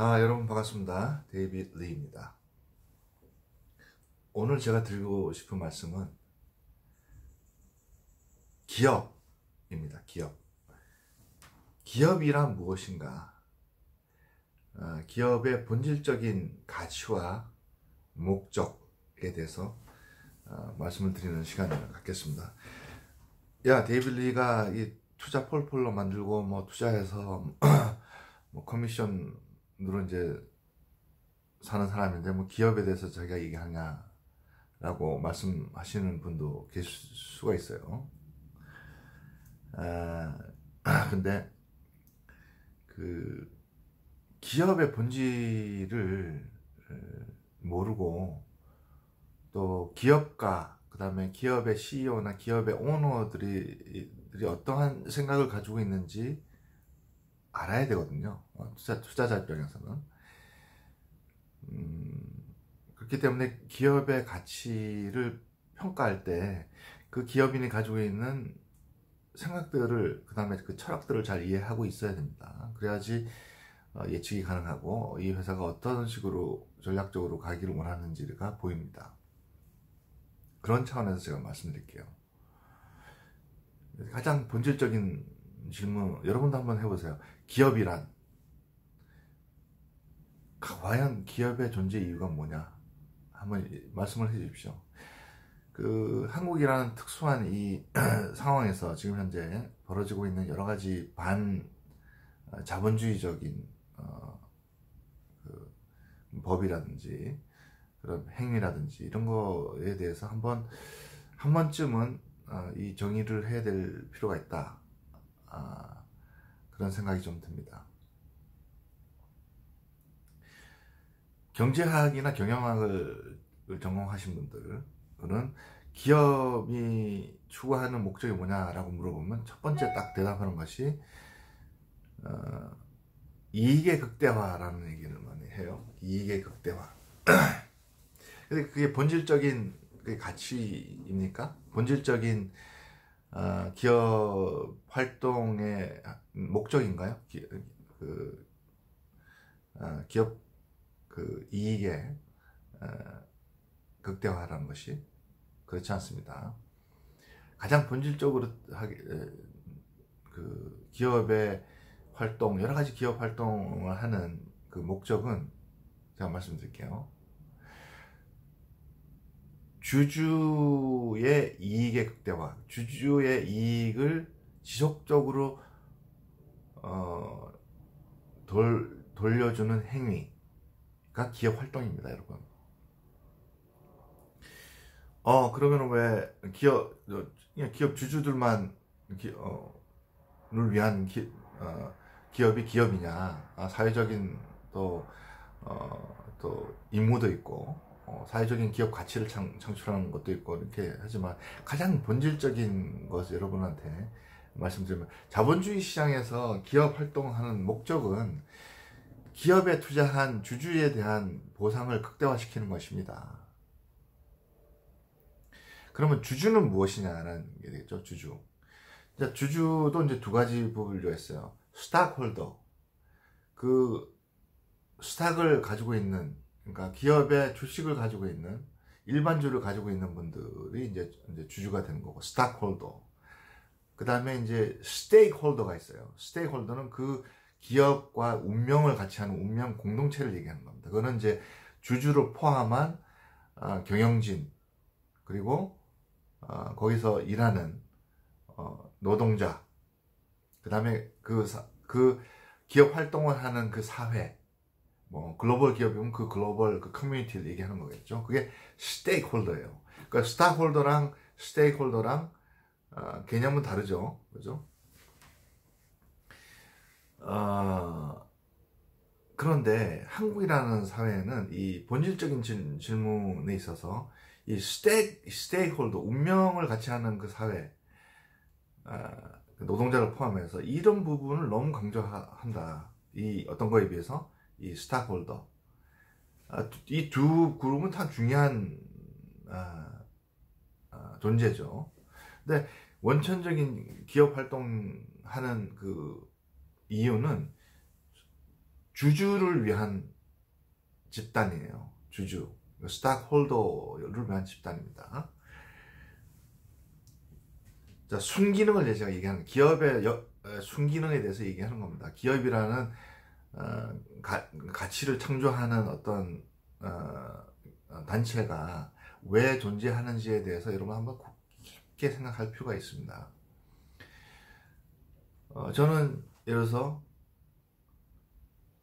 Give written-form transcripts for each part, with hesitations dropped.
여러분 반갑습니다. 데이빗 리입니다. 오늘 제가 드리고 싶은 말씀은 기업입니다. 기업이란 무엇인가? 기업의 본질적인 가치와 목적에 대해서 말씀을 드리는 시간을 갖겠습니다. 데이빗 리가 이 투자 폴폴로 만들고 투자해서 커미션으로 이제 사는 사람인데 기업에 대해서 자기가 얘기하냐라고 말씀하시는 분도 계실 수가 있어요. 근데 그 기업의 본질을 모르고 또 기업가 그 다음에 기업의 CEO나 기업의 오너들이 어떠한 생각을 가지고 있는지 알아야 되거든요. 투자자 입장에서는. 그렇기 때문에 기업의 가치를 평가할 때 그 기업인이 가지고 있는 생각들을 그 다음에 그 철학들을 잘 이해하고 있어야 됩니다. 그래야지 예측이 가능하고 이 회사가 어떤 식으로 전략적으로 가기를 원하는지가 보입니다. 그런 차원에서 제가 말씀드릴게요. 가장 본질적인 질문 여러분도 한번 해보세요. 기업이란 과연 기업의 존재 이유가 뭐냐 한번 말씀을 해 주십시오. 한국이라는 특수한 이 상황에서 지금 현재 벌어지고 있는 여러 가지 자본주의적인 법이라든지 그런 행위라든지 이런 거에 대해서 한 번쯤은 이 정의를 해야 될 필요가 있다. 그런 생각이 좀 듭니다. 경제학이나 경영학을 전공하신 분들은 기업이 추구하는 목적이 뭐냐라고 물어보면 첫 번째 딱 대답하는 것이 이익의 극대화라는 얘기를 많이 해요. 이익의 극대화. 근데 그게 본질적인 가치입니까? 본질적인 기업 활동의 목적인가요? 기업 이익의 극대화라는 것이 그렇지 않습니다. 가장 본질적으로 기업의 활동, 여러 가지 기업 활동을 하는 그 목적은 제가 말씀드릴게요. 주주의 이익의 극대화, 주주의 이익을 지속적으로 돌려주는 행위가 기업 활동입니다, 여러분. 그러면 왜 기업 주주들만 를 위한 기업이 기업이냐? 사회적인 또 임무도 있고 사회적인 기업 가치를 창출하는 것도 있고 이렇게 하지만 가장 본질적인 것을 여러분한테 말씀드리면 자본주의 시장에서 기업 활동하는 목적은 기업에 투자한 주주에 대한 보상을 극대화시키는 것입니다. 그러면 주주는 무엇이냐라는 게 되겠죠. 주주도 이제 두 가지 분류가 있어요. 스탁홀더, 스탁을 가지고 있는, 그러니까 기업의 주식을 가지고 있는 일반주를 가지고 있는 분들이 이제 주주가 되는 거고, 스탁홀더. 그 다음에 이제 스테이크홀더가 있어요. 스테이크홀더는 그 기업과 운명을 같이 하는 운명 공동체를 얘기하는 겁니다. 그거는 이제 주주를 포함한 경영진, 그리고 거기서 일하는 노동자, 그 다음에 그 기업 활동을 하는 그 사회, 글로벌 기업이면 그 글로벌 커뮤니티를 얘기하는 거겠죠. 그게 스테이크홀더예요. 그러니까 스탁홀더랑 스테이크홀더랑 개념은 다르죠. 그죠? 그런데 한국이라는 사회는 이 본질적인 질문에 있어서 이 스테이크홀더, 운명을 같이 하는 그 사회, 노동자를 포함해서 이런 부분을 너무 강조한다. 이 어떤 거에 비해서 이 스탁홀더, 이 두 그룹은 다 중요한 존재죠. 근데 원천적인 기업 활동하는 그 이유는 주주를 위한 집단이에요. 주주, 스탁홀더를 위한 집단입니다. 자, 순기능을 제가 얘기하는, 기업의 순기능에 대해서 얘기하는 겁니다. 기업이라는 가치를 창조하는 어떤 단체가 왜 존재하는지에 대해서 여러분 한번 깊게 생각할 필요가 있습니다. 저는 예를 들어서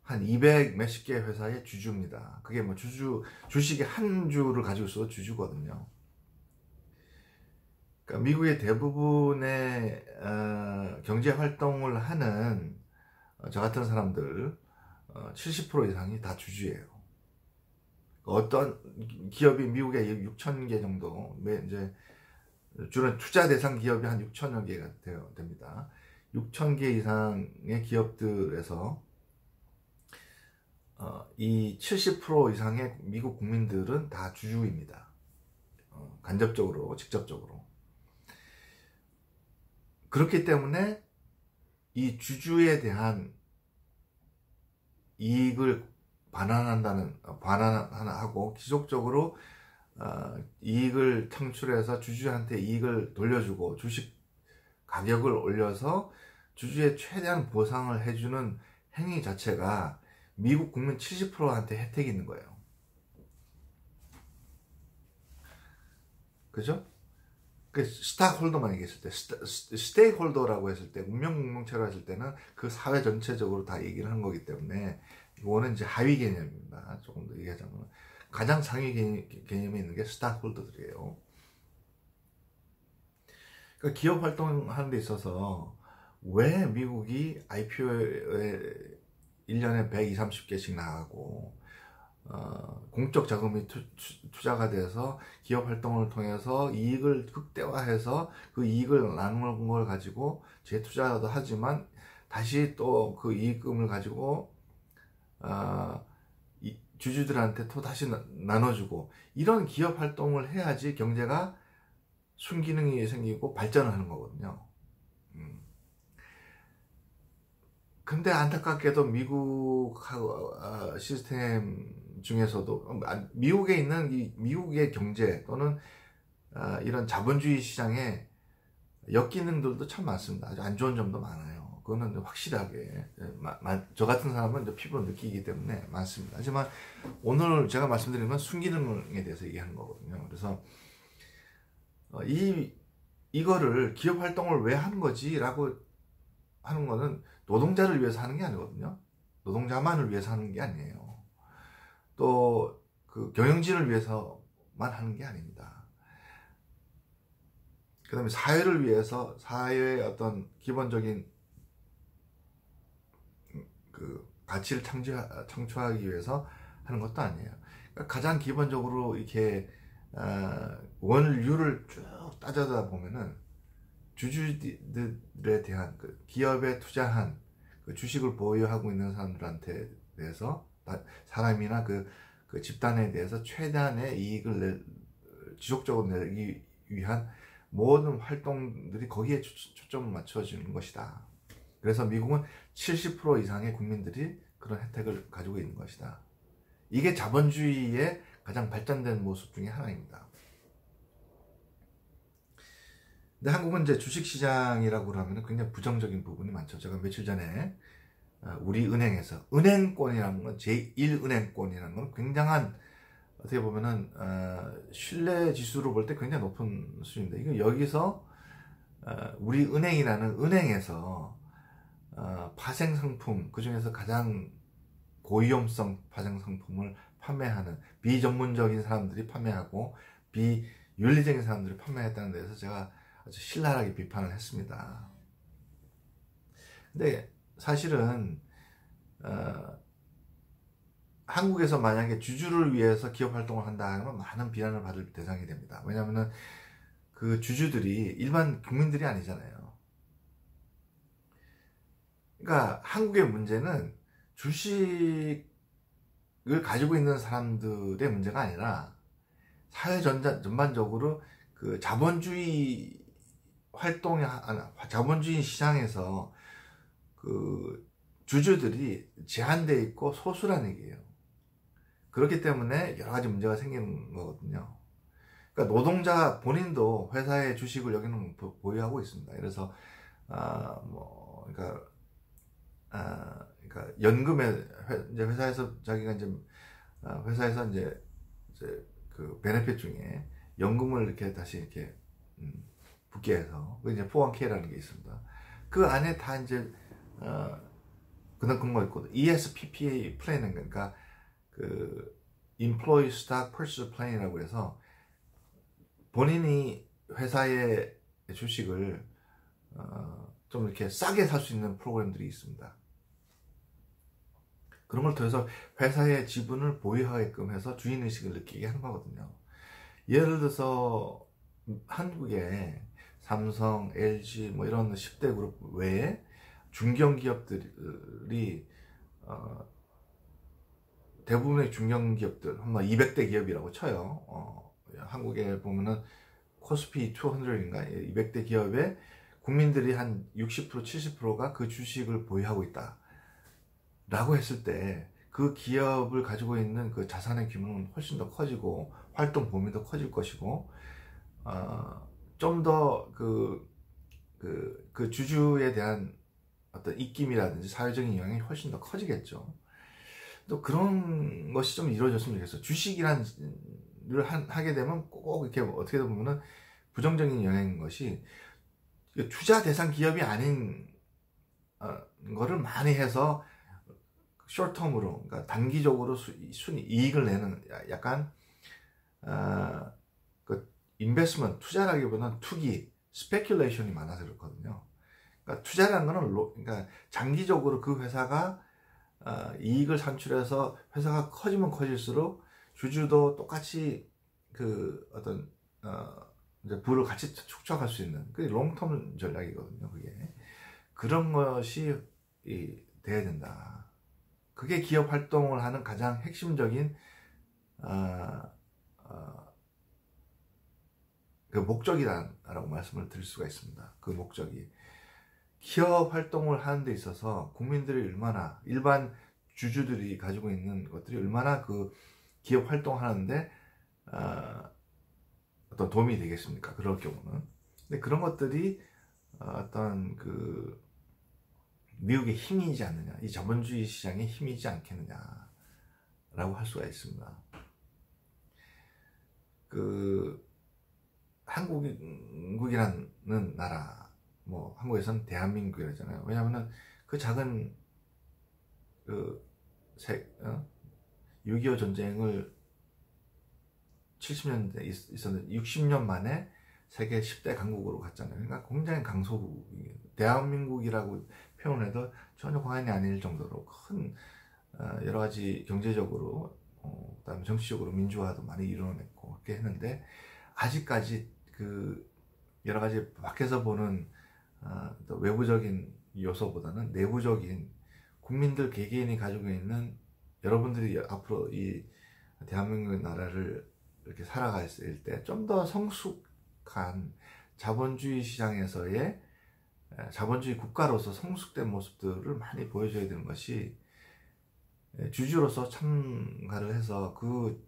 한 200 몇십 개 회사의 주주입니다. 그게 뭐 주식의 한 주를 가지고 있어도 주주거든요. 그러니까 미국의 대부분의 경제 활동을 하는 저 같은 사람들 70% 이상이 다 주주예요. 어떤 기업이 미국에 6,000개 정도, 이제 주로 투자 대상 기업이 한 6,000여 개가 됩니다. 6,000개 이상의 기업들에서 이 70% 이상의 미국 국민들은 다 주주입니다. 간접적으로, 직접적으로. 그렇기 때문에 이 주주에 대한 이익을 반환하고 지속적으로 이익을 창출해서 주주한테 이익을 돌려주고 주식 가격을 올려서 주주의 최대한 보상을 해주는 행위 자체가 미국 국민 70%한테 혜택이 있는 거예요. 그죠? 그 스탁홀더만 얘기했을 때, 스테이크홀더라고 했을 때, 운명공동체로 했을 때는 그 사회 전체적으로 다 얘기를 하는 거기 때문에 이거는 이제 하위 개념입니다. 조금 더 얘기하자면 가장 상위 개념이 있는 게 스탁홀더들이에요. 그러니까 기업 활동하는 데 있어서 왜 미국이 IPO에 1년에 120, 30개씩 나가고 공적 자금이 투자가 돼서 기업 활동을 통해서 이익을 극대화해서 그 이익을 나누는 걸 가지고 재투자도 하지만 다시 또 그 이익금을 가지고 주주들한테 또 다시 나눠주고 이런 기업 활동을 해야지 경제가 순기능이 생기고 발전을 하는 거거든요. 근데 안타깝게도 미국 시스템 중에서도 미국에 있는 이 미국의 경제 또는 이런 자본주의 시장에 역기능들도 참 많습니다. 아주 안 좋은 점도 많아요. 그거는 확실하게 저 같은 사람은 이제 피부로 느끼기 때문에 많습니다. 하지만 오늘 제가 말씀드리는 건 순기능에 대해서 얘기하는 거거든요. 그래서 이거를 기업 활동을 왜 하는 거지? 라고 하는 거는 노동자를 위해서 하는 게 아니거든요. 노동자만을 위해서 하는 게 아니에요. 또 그 경영진을 위해서만 하는 게 아닙니다. 그 다음에 사회를 위해서 사회의 어떤 기본적인 그 가치를 창출하기 위해서 하는 것도 아니에요. 그러니까 가장 기본적으로 이렇게 원류를 쭉 따져다 보면은 주주들에 대한 그 기업에 투자한 그 주식을 보유하고 있는 사람들한테 대해서 사람이나 그 집단에 대해서 최대한의 이익을 지속적으로 내기 위한 모든 활동들이 거기에 초점을 맞춰주는 것이다. 그래서 미국은 70% 이상의 국민들이 그런 혜택을 가지고 있는 것이다. 이게 자본주의의 가장 발전된 모습 중에 하나입니다. 근데 한국은 이제 주식시장이라고 하면 굉장히 부정적인 부분이 많죠. 제가 며칠 전에 우리 은행에서 은행권이라는 건 제1은행권이라는 건 굉장한 어떻게 보면은 신뢰 지수로 볼 때 굉장히 높은 수준인데 이거 여기서 우리 은행이라는 은행에서 파생 상품 그 중에서 가장 고위험성 파생 상품을 판매하는 비전문적인 사람들이 판매하고 비윤리적인 사람들이 판매했다는 데서 제가 아주 신랄하게 비판을 했습니다. 근데 사실은 한국에서 만약에 주주를 위해서 기업 활동을 한다 하면 많은 비난을 받을 대상이 됩니다. 왜냐하면 그 주주들이 일반 국민들이 아니잖아요. 그러니까 한국의 문제는 주식을 가지고 있는 사람들의 문제가 아니라 사회 전반적으로 그 자본주의 시장에서 그 주주들이 제한되어 있고 소수라는 얘기예요. 그렇기 때문에 여러 가지 문제가 생기는 거거든요. 그러니까 노동자 본인도 회사의 주식을 여기는 보유하고 있습니다. 그래서 그러니까 연금에 이제 회사에서 자기가 이제 회사에서 이제 그 베네핏 중에 연금을 이렇게 다시 이렇게 붙게 해서 그 이제 401k라는 게 있습니다. 그 안에 다 이제 그런 거 있고 ESPPA 플랜은 그러니까 그 Employee Stock Purchase Plan이라고 해서 본인이 회사의 주식을 좀 이렇게 싸게 살 수 있는 프로그램들이 있습니다. 그런 걸 통해서 회사의 지분을 보유하게끔 해서 주인의식을 느끼게 하는 거거든요. 예를 들어서 한국에 삼성, LG 뭐 이런 10대 그룹 외에 중견기업들이 대부분의 중견기업들 한 200대 기업이라고 쳐요. 한국에 보면은 코스피 200인가 200대 기업에 국민들이 한 60% 70%가 그 주식을 보유하고 있다 라고 했을 때 그 기업을 가지고 있는 그 자산의 규모는 훨씬 더 커지고 활동 범위도 커질 것이고 좀 더 그 주주에 대한 어떤 입김이라든지 사회적인 영향이 훨씬 더 커지겠죠. 또 그런 것이 좀 이루어졌으면 좋겠어요. 주식이란 하게 되면 꼭 이렇게 어떻게 보면은 부정적인 영향인 것이 투자 대상 기업이 아닌 거를 많이 해서 숏텀으로 그러니까 단기적으로 순위 이익을 내는 약간 그 인베스트먼트 투자라기보다는 투기 스페큘레이션이 많아서 그렇거든요. 그러니까 투자라는 거는 그러니까 장기적으로 그 회사가 이익을 산출해서 회사가 커지면 커질수록 주주도 똑같이 그 어떤 이제 부를 같이 축적할 수 있는 그게 롱텀 전략이거든요. 그게 그런 것이 돼야 된다. 그게 기업 활동을 하는 가장 핵심적인 그 목적이라고 말씀을 드릴 수가 있습니다. 그 목적이 기업 활동을 하는 데 있어서 국민들이 얼마나 일반 주주들이 가지고 있는 것들이 얼마나 그 기업 활동하는데 어떤 도움이 되겠습니까? 그럴 경우는. 근데 그런 것들이 어떤 그 미국의 힘이지 않느냐, 이 자본주의 시장의 힘이지 않겠느냐 라고 할 수가 있습니다. 그 한국이라는 나라, 뭐 한국에서는 대한민국이라잖아요. 왜냐하면 그 작은 그 6.25 전쟁을 70년대 있었는데 60년 만에 세계 10대 강국으로 갔잖아요. 그러니까 굉장히 강소국이에요. 대한민국이라고 표현해도 전혀 과언이 아닐 정도로 큰 여러 가지 경제적으로 그다음에 정치적으로 민주화도 많이 이루어냈고 그렇게 했는데 아직까지 그 여러 가지 밖에서 보는 외부적인 요소보다는 내부적인 국민들 개개인이 가지고 있는 여러분들이 앞으로 이 대한민국 나라를 이렇게 살아갔을 때 좀 더 성숙한 자본주의 시장에서의 자본주의 국가로서 성숙된 모습들을 많이 보여줘야 되는 것이 주주로서 참가를 해서 그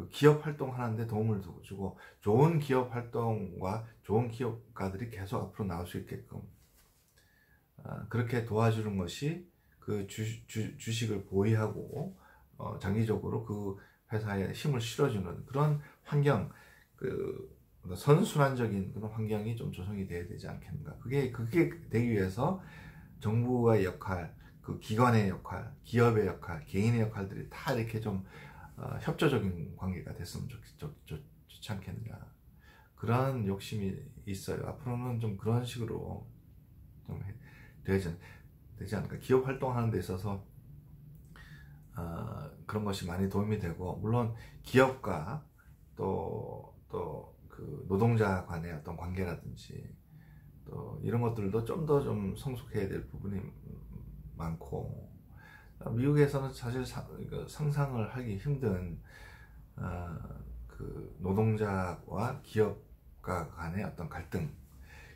기업 활동하는데 도움을 주고 좋은 기업 활동과 좋은 기업가들이 계속 앞으로 나올 수 있게끔 그렇게 도와주는 것이 그 주식을 보유하고 장기적으로 그 회사에 힘을 실어주는 그런 환경, 그 선순환적인 그런 환경이 좀 조성이 돼야 되지 않겠는가. 그게 되기 위해서 정부의 역할, 그 기관의 역할, 기업의 역할, 개인의 역할들이 다 이렇게 좀 협조적인 관계가 됐으면 좋지 않겠느냐. 그런 욕심이 있어요. 앞으로는 좀 그런 식으로 좀 되지 않을까. 기업 활동하는 데 있어서 그런 것이 많이 도움이 되고, 물론 기업과 또 그 노동자 간의 어떤 관계라든지 또 이런 것들도 좀 더 좀 성숙해야 될 부분이 많고, 미국에서는 사실 상상을 하기 힘든 그 노동자와 기업가 간의 어떤 갈등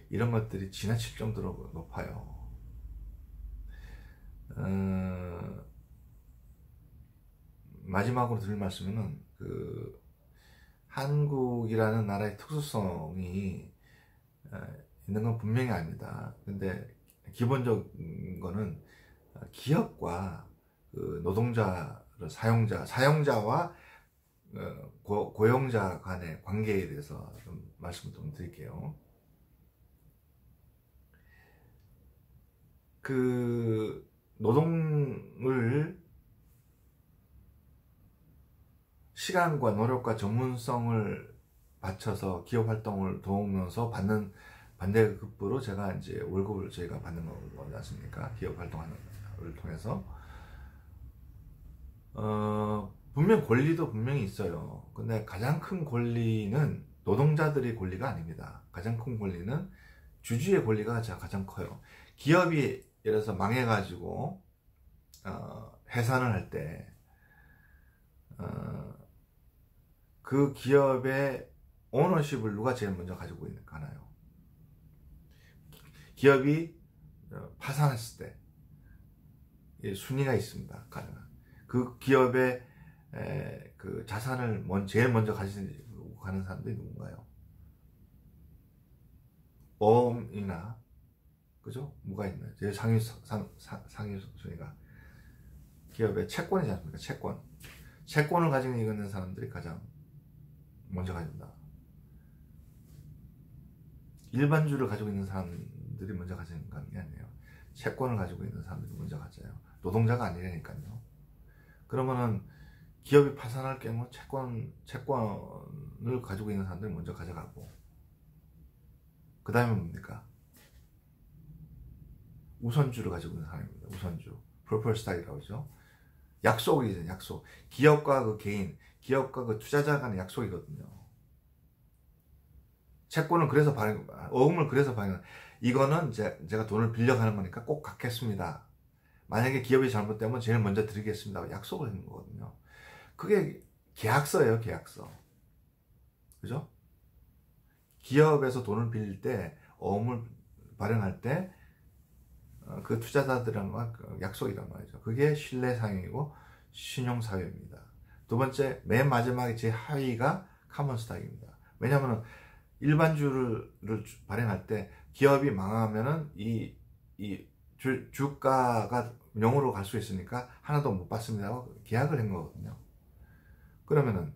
이런 것들이 지나칠 정도로 높아요. 마지막으로 드릴 말씀은 한국이라는 나라의 특수성이 있는 건 분명히 압니다. 근데 기본적인 거는 기업과 노동자, 사용자와 고용자 간의 관계에 대해서 좀 말씀을 좀 드릴게요. 노동을 시간과 노력과 전문성을 바쳐서 기업 활동을 도우면서 받는 반대급부로 제가 이제 월급을 저희가 받는 거지 않습니까? 기업 활동하는 걸 통해서. 분명 권리도 분명히 있어요. 근데 가장 큰 권리는 노동자들의 권리가 아닙니다. 가장 큰 권리는 주주의 권리가 가장 커요. 기업이 예를 들어서 망해가지고 해산을 할 때 그 기업의 오너십을 누가 제일 먼저 가지고 가나요? 기업이 파산했을 때 순위가 있습니다. 가능한 그 기업의 그 자산을 제일 먼저 가지고 가는 사람들이 누군가요? 보험이나 그죠? 뭐가 있나요? 제일 상위 순위가 기업의 채권이지 않습니까? 채권을 가지고 있는 사람들이 가장 먼저 가진다. 일반주를 가지고 있는 사람들이 먼저 가지는 게 아니에요. 채권을 가지고 있는 사람들이 먼저 가져요. 노동자가 아니라니까요. 그러면은 기업이 파산할 경우 채권을 가지고 있는 사람들이 먼저 가져가고, 그 다음에 뭡니까? 우선주를 가지고 있는 사람입니다. 우선주. 프로퍼 스탁이라고 하죠. 약속이죠, 약속. 기업과 그 개인, 기업과 그 투자자 간의 약속이거든요. 채권은 그래서 어음을 그래서 발행, 이거는 제가 돈을 빌려가는 거니까 꼭 갚겠습니다. 만약에 기업이 잘못되면 제일 먼저 드리겠습니다. 약속을 하는 거거든요. 그게 계약서예요, 계약서. 그죠? 기업에서 돈을 빌릴 때, 어음을 발행할 때, 그 투자자들과 약속이란 말이죠. 그게 신뢰상용이고 신용사유입니다. 두 번째, 맨 마지막에 제 하위가 카몬스탁입니다. 왜냐하면 일반주를 발행할 때 기업이 망하면은 이 주가가 0으로 갈 수 있으니까 하나도 못 받습니다 하고 계약을 한 거거든요. 그러면은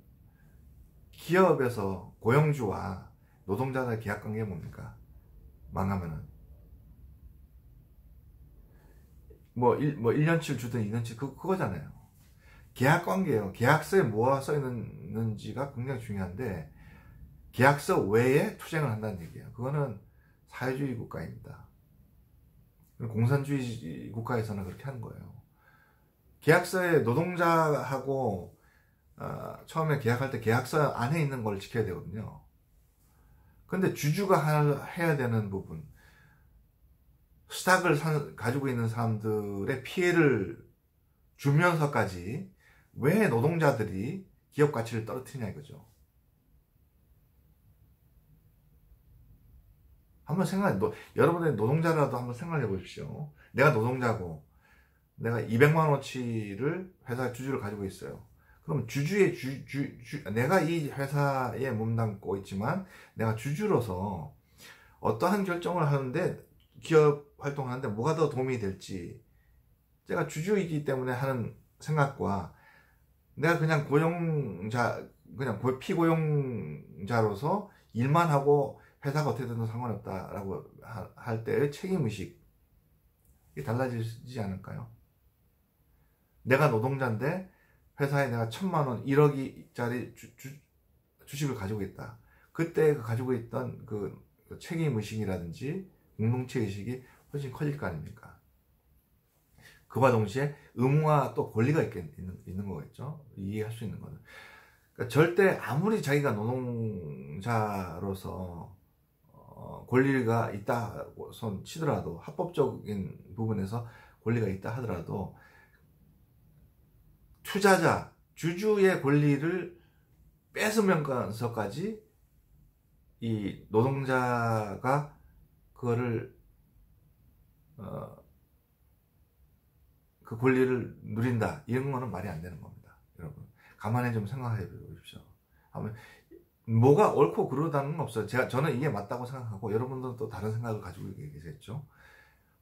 기업에서 고용주와 노동자의 계약 관계가 뭡니까? 망하면은 뭐 1년치를 주든 2년치 그거잖아요. 계약 관계예요. 계약서에 뭐가 써 있는지가 굉장히 중요한데 계약서 외에 투쟁을 한다는 얘기예요. 그거는 사회주의 국가입니다. 공산주의 국가에서는 그렇게 하는 거예요. 계약서에 노동자하고 처음에 계약할 때 계약서 안에 있는 걸 지켜야 되거든요. 근데 주주가 해야 되는 부분, 스탁을 가지고 있는 사람들의 피해를 주면서까지 왜 노동자들이 기업 가치를 떨어뜨리냐 이거죠. 한번 여러분의 노동자라도 한번 생각해 보십시오. 내가 노동자고 내가 200만 원어치를 회사 주주를 가지고 있어요. 그럼 내가 이 회사에 몸담고 있지만 내가 주주로서 어떠한 결정을 하는데 기업 활동하는데 뭐가 더 도움이 될지, 제가 주주이기 때문에 하는 생각과 내가 그냥 피고용자로서 일만 하고 회사가 어떻게 되든 상관없다라고 할 때의 책임의식이 달라지지 않을까요? 내가 노동자인데 회사에 내가 1,000만 원, 1억짜리 주식을 가지고 있다. 그때 가지고 있던 그 책임의식이라든지 공동체의식이 훨씬 커질 거 아닙니까? 그와 동시에 의무와 또 권리가 있는 거겠죠? 이해할 수 있는 거는. 그러니까 절대 아무리 자기가 노동자로서 권리가 있다고 치더라도, 합법적인 부분에서 권리가 있다 하더라도 투자자, 주주의 권리를 뺏으면서까지 이 노동자가 그거를 그 권리를 누린다, 이런 거는 말이 안 되는 겁니다, 여러분. 가만히 좀 생각해 보십시오. 뭐가 옳고 그르다는 건 없어요. 저는 이게 맞다고 생각하고 여러분들은 또 다른 생각을 가지고 계시겠죠.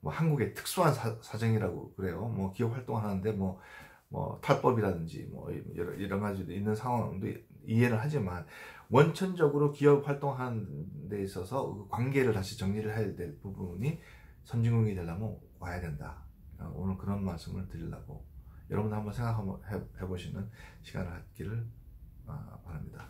뭐 한국의 특수한 사정이라고 그래요. 뭐 기업 활동하는데 뭐 탈법이라든지 뭐 이런 가지도 있는 상황도 이해를 하지만 원천적으로 기업 활동하는 데 있어서 그 관계를 다시 정리를 해야 될 부분이 선진국이 되려면 와야 된다. 오늘 그런 말씀을 드리려고 여러분도 한번 생각해 보시는 시간을 갖기를 바랍니다.